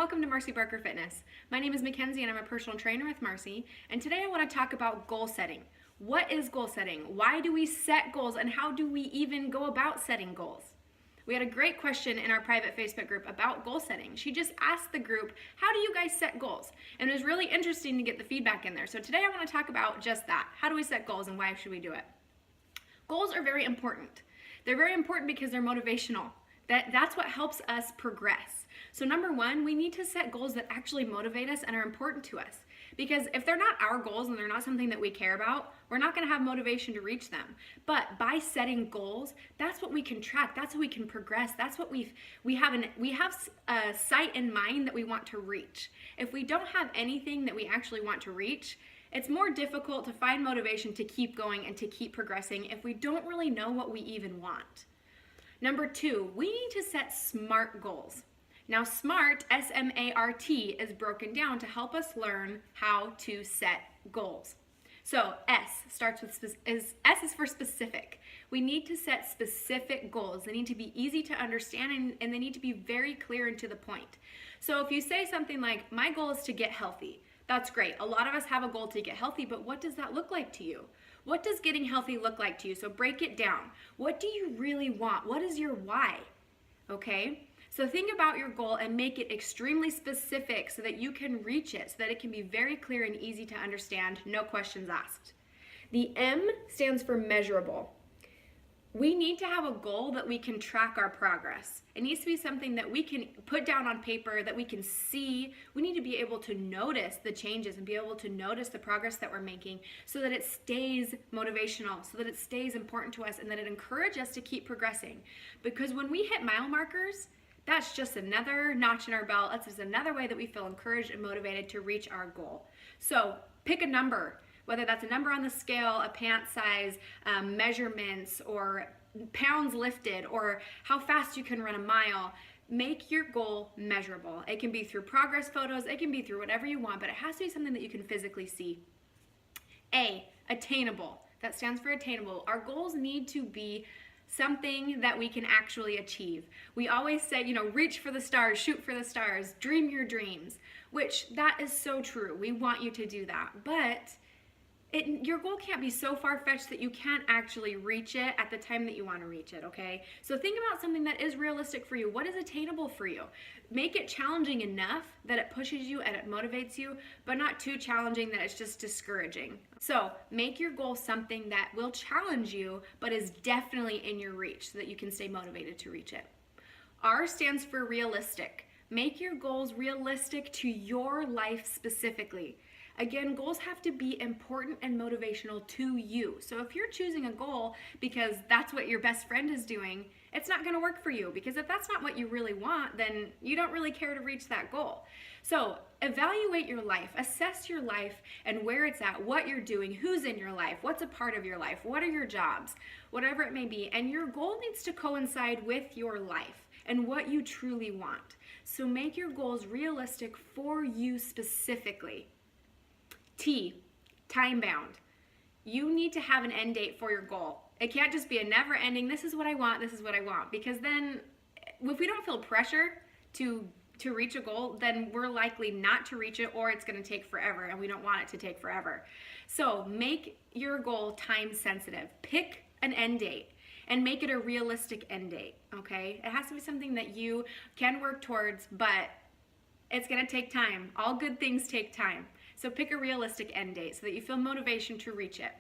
welcome to Marcy Barker Fitness. My name is Mackenzie and I'm a personal trainer with Marcy, and today I want to talk about goal setting. What is goal setting? Why do we set goals, and how do we even go about setting goals? We had a great question in our private Facebook group about goal setting. She just asked the group, how do you guys set goals? And it was really interesting to get the feedback in there. So today I want to talk about just that. How do we set goals and why should we do it? Goals are very important. They're very important because they're motivational. That's what helps us progress. So number one, we need to set goals that actually motivate us and are important to us. Because if they're not our goals and they're not something that we care about, we're not going to have motivation to reach them. But by setting goals, that's what we can track. That's how we can progress. That's what we have a sight in mind that we want to reach. If we don't have anything that we actually want to reach, it's more difficult to find motivation to keep going and to keep progressing if we don't really know what we even want. Number two, we need to set SMART goals. Now SMART, S-M-A-R-T, is broken down to help us learn how to set goals. So S is for specific. We need to set specific goals. They need to be easy to understand and they need to be very clear and to the point. So if you say something like, my goal is to get healthy, that's great. A lot of us have a goal to get healthy, but what does that look like to you? What does getting healthy look like to you? So break it down. What do you really want? What is your why? Okay? So think about your goal and make it extremely specific so that you can reach it, so that it can be very clear and easy to understand, no questions asked. The M stands for measurable. We need to have a goal that we can track our progress. It needs to be something that we can put down on paper, that we can see. We need to be able to notice the changes and be able to notice the progress that we're making so that it stays motivational, so that it stays important to us and that it encourages us to keep progressing. Because when we hit mile markers, that's just another notch in our belt. That's just another way that we feel encouraged and motivated to reach our goal. So pick a number. Whether that's a number on the scale, a pant size, measurements, or pounds lifted, or how fast you can run a mile, make your goal measurable. It can be through progress photos, it can be through whatever you want, but it has to be something that you can physically see. A, attainable. That stands for attainable. Our goals need to be something that we can actually achieve. We always say, reach for the stars, shoot for the stars, dream your dreams, which that is so true. We want you to do that, but your goal can't be so far-fetched that you can't actually reach it at the time that you want to reach it, okay? So think about something that is realistic for you. What is attainable for you? Make it challenging enough that it pushes you and it motivates you, but not too challenging that it's just discouraging. So make your goal something that will challenge you, but is definitely in your reach so that you can stay motivated to reach it. R stands for realistic. Make your goals realistic to your life specifically. Again, goals have to be important and motivational to you. So if you're choosing a goal because that's what your best friend is doing, it's not going to work for you, because if that's not what you really want, then you don't really care to reach that goal. So evaluate your life, assess your life and where it's at, what you're doing, who's in your life, what's a part of your life, what are your jobs, whatever it may be. And your goal needs to coincide with your life and what you truly want. So make your goals realistic for you specifically. T, time bound. You need to have an end date for your goal. It can't just be a never ending, this is what I want, because then if we don't feel pressure to reach a goal, then we're likely not to reach it, or it's going to take forever, and we don't want it to take forever. So make your goal time sensitive. Pick an end date and make it a realistic end date, okay? It has to be something that you can work towards, but it's going to take time. All good things take time. So pick a realistic end date so that you feel motivation to reach it.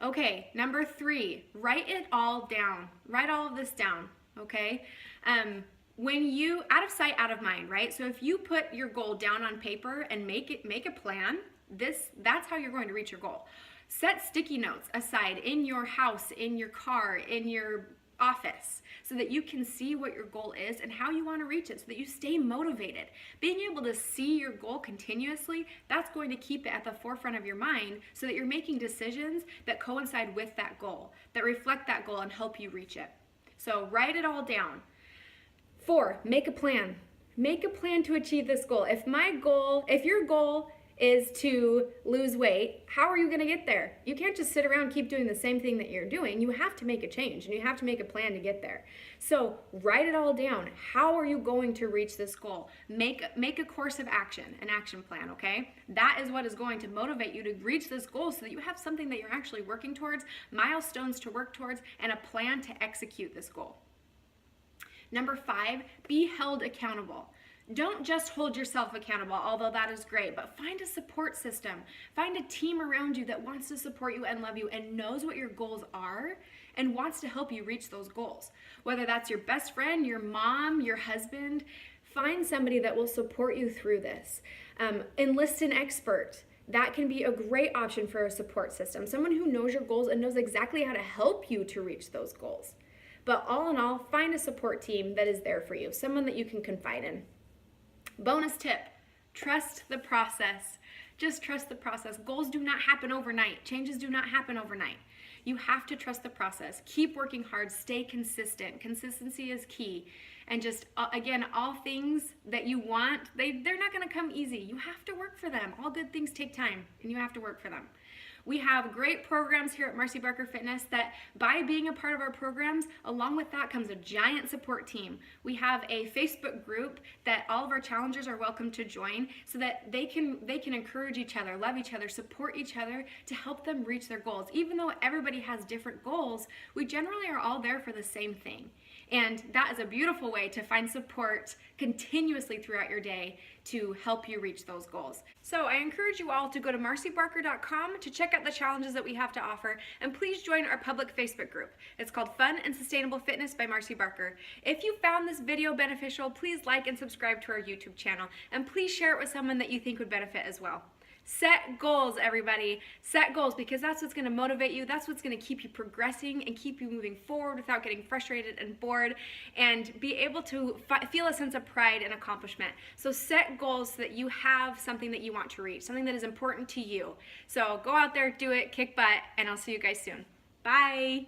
Okay, number 3, write it all down. Write all of this down, okay? When you, out of sight, out of mind, right? So if you put your goal down on paper and make a plan, that's how you're going to reach your goal. Set sticky notes aside in your house, in your car, in your office, so that you can see what your goal is and how you want to reach it, so that you stay motivated. Being able to see your goal continuously, that's going to keep it at the forefront of your mind so that you're making decisions that coincide with that goal, that reflect that goal and help you reach it. So write it all down. 4, make a plan. Make a plan to achieve this goal. If your goal is to lose weight, how are you going to get there? You can't just sit around and keep doing the same thing that you're doing. You have to make a change and you have to make a plan to get there. So write it all down. How are you going to reach this goal? Make a course of action, an action plan, okay? That is what is going to motivate you to reach this goal so that you have something that you're actually working towards, milestones to work towards, and a plan to execute this goal. Number 5, be held accountable. Don't just hold yourself accountable, although that is great, but find a support system. Find a team around you that wants to support you and love you and knows what your goals are and wants to help you reach those goals. Whether that's your best friend, your mom, your husband, find somebody that will support you through this. Enlist an expert. That can be a great option for a support system. Someone who knows your goals and knows exactly how to help you to reach those goals. But all in all, find a support team that is there for you, someone that you can confide in. Bonus tip, trust the process. Just trust the process. Goals do not happen overnight. Changes do not happen overnight. You have to trust the process. Keep working hard. Stay consistent. Consistency is key. And just, again, all things that you want, they're not going to come easy. You have to work for them. All good things take time, and you have to work for them. We have great programs here at Marcy Barker Fitness that by being a part of our programs, along with that comes a giant support team. We have a Facebook group that all of our challengers are welcome to join so that they can encourage each other, love each other, support each other to help them reach their goals. Even though everybody has different goals, we generally are all there for the same thing. And that is a beautiful way to find support continuously throughout your day to help you reach those goals. So I encourage you all to go to marcybarker.com to check out the challenges that we have to offer, and please join our public Facebook group. It's called Fun and Sustainable Fitness by Marcy Barker. If you found this video beneficial, please like and subscribe to our YouTube channel, and please share it with someone that you think would benefit as well. Set goals, everybody. Set goals, because that's what's going to motivate you. That's what's going to keep you progressing and keep you moving forward without getting frustrated and bored, and be able to feel a sense of pride and accomplishment. So set goals so that you have something that you want to reach, something that is important to you. So go out there, do it, kick butt, and I'll see you guys soon. Bye.